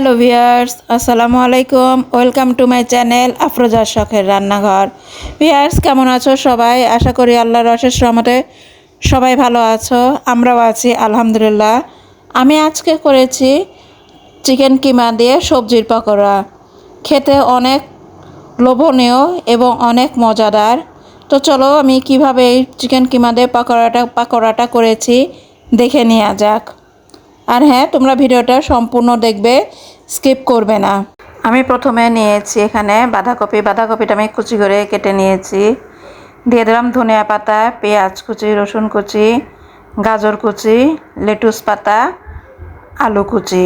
Hello viewers, আসসালামু আলাইকুম। Welcome to my channel আফরোজার শখের রান্নাঘর। ভিউয়ার্স, কেমন আছো সবাই? আশা করি আল্লাহর অশেষ রহমতে সবাই ভালো আছো। আমরাও আছি আলহামদুলিল্লাহ। আমি আজকে করেছি চিকেন কিমা দিয়ে সবজির পকোড়া। খেতে অনেক লোভনীয় এবং অনেক মজাদার। তো চলো আমি কিভাবে এই চিকেন কিমা দিয়ে পকোড়াটা করেছি দেখে নেওয়া যাক। আর হ্যাঁ, তোমরা ভিডিওটা সম্পূর্ণ দেখবে, স্কিপ করবে না। আমি প্রথমে নিয়েছি এখানে বাঁধাকপিটা আমি কুচি করে কেটে নিয়েছি। দিয়ে দিলাম ধনিয়া পাতা, পেঁয়াজ কুচি, রসুন কুচি, গাজর কুচি, লেটুস পাতা, আলু কুচি,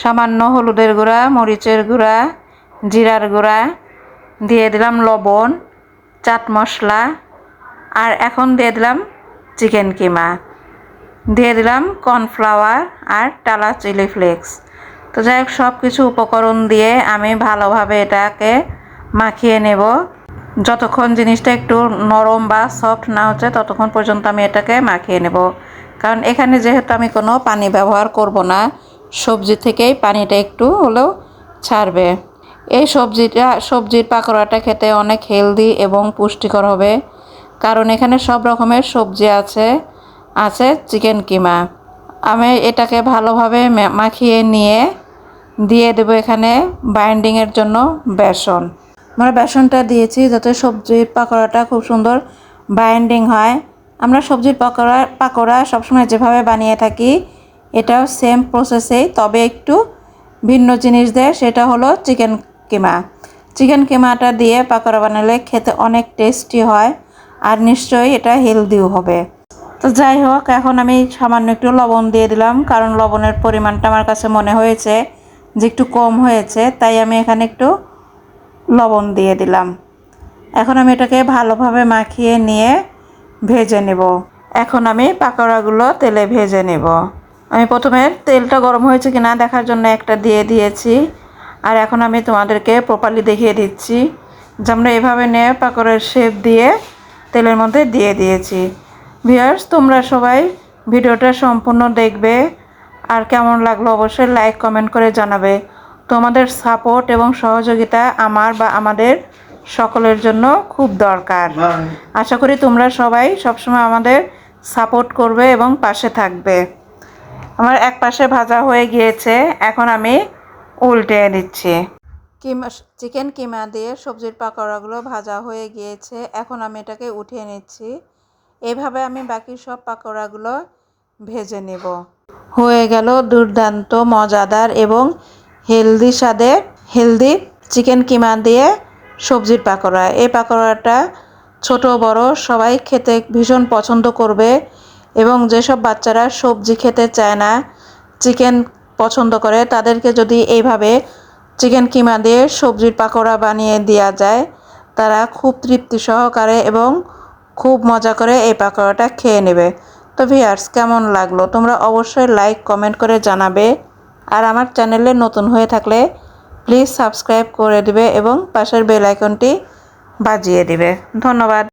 সামান্য হলুদের গুঁড়া, মরিচের গুঁড়া, জিরার গুঁড়া, দিয়ে দিলাম লবণ, চাট মশলা, আর এখন দিয়ে দিলাম চিকেন কিমা, দিয়ে দিলাম কর্নফ্লাওয়ার আর টালা চিলি ফ্লেক্স। তো যাই হোক, সব কিছু উপকরণ দিয়ে আমি ভালোভাবে এটাকে মাখিয়ে নেব। যতক্ষণ জিনিসটা একটু নরম বা সফট না হচ্ছে ততক্ষণ পর্যন্ত আমি এটাকে মাখিয়ে নেব। কারণ এখানে যেহেতু আমি কোনো পানি ব্যবহার করব না, সবজি থেকেই পানিটা একটু হলেও ছাড়বে। এই সবজির পাকোড়াটা খেতে অনেক হেলদি এবং পুষ্টিকর হবে, কারণ এখানে সব রকমের সবজি আছে চিকেন কিমা। আমি এটাকে ভালোভাবে মাখিয়ে নিয়ে দিয়ে দেবো এখানে বাইন্ডিংয়ের জন্য বেসন। আমরা বেসনটা দিয়েছি যাতে সবজির পাকোড়াটা খুব সুন্দর বাইন্ডিং হয়। আমরা সবজির পাকোড়া সবসময় যেভাবে বানিয়ে থাকি এটাও সেম প্রসেসেই, তবে একটু ভিন্ন জিনিস দেয়, সেটা হলো চিকেন কিমাটা দিয়ে পাকোড়া বানালে খেতে অনেক টেস্টি হয়, আর নিশ্চয়ই এটা হেলদিও হবে। তো যাই হোক, এখন আমি সামান্য একটু লবণ দিয়ে দিলাম, কারণ লবণের পরিমাণটা আমার কাছে মনে হয়েছে যে একটু কম হয়েছে, তাই আমি এখানে একটু লবণ দিয়ে দিলাম। এখন আমি এটাকে ভালোভাবে মাখিয়ে নিয়ে ভেজে নেব। এখন আমি পাকোড়াগুলো তেলে ভেজে নেব। আমি প্রথমে তেলটা গরম হয়েছে কিনা দেখার জন্য একটা দিয়ে দিয়েছি, আর এখন আমি তোমাদেরকে প্রপারলি দেখিয়ে দিচ্ছি যে আমরা এভাবে নিয়ে পাকোড়ার শেপ দিয়ে তেলের মধ্যে দিয়ে দিয়েছি। ভিউয়ার্স, তোমরা সবাই ভিডিওটা সম্পূর্ণ দেখবে, আর কেমন লাগলো অবশ্যই লাইক কমেন্ট করে জানাবে। তোমাদের সাপোর্ট এবং সহযোগিতা আমার বা আমাদের সকলের জন্য খুব দরকার। আশা করি তোমরা সবাই সবসময় আমাদের সাপোর্ট করবে এবং পাশে থাকবে। আমার এক পাশে ভাজা হয়ে গিয়েছে, এখন আমি উল্টে দিচ্ছি। চিকেন কিমা দিয়ে সবজির পাকোড়াগুলো ভাজা হয়ে গিয়েছে, এখন আমি এটাকে উঠিয়ে নিচ্ছি। এভাবে আমি বাকি সব পাকোড়াগুলো ভেজে নেব। হয়ে গেল দুর্দান্ত মজাদার এবং হেলদি চিকেন কিমা দিয়ে সবজির পাকোড়া। এই পাকোড়াটা ছোট বড় সবাই খেতে ভীষণ পছন্দ করবে, এবং যেসব বাচ্চারা সবজি খেতে চায় না, চিকেন পছন্দ করে, তাদেরকে যদি এইভাবে চিকেন কিমা দিয়ে সবজির পাকোড়া বানিয়ে দেওয়া যায়, তারা খুব তৃপ্তি সহকারে এবং খুব মজা করে এই পাকোড়াটা খেয়ে নেবে। তো ভিউয়ার্স, কেমন লাগলো তোমরা অবশ্যই লাইক কমেন্ট করে জানাবে, আর আমার চ্যানেলে নতুন হয়ে থাকলে প্লিজ সাবস্ক্রাইব করে দিবে এবং পাশের বেল আইকনটি বাজিয়ে দিবে। ধন্যবাদ।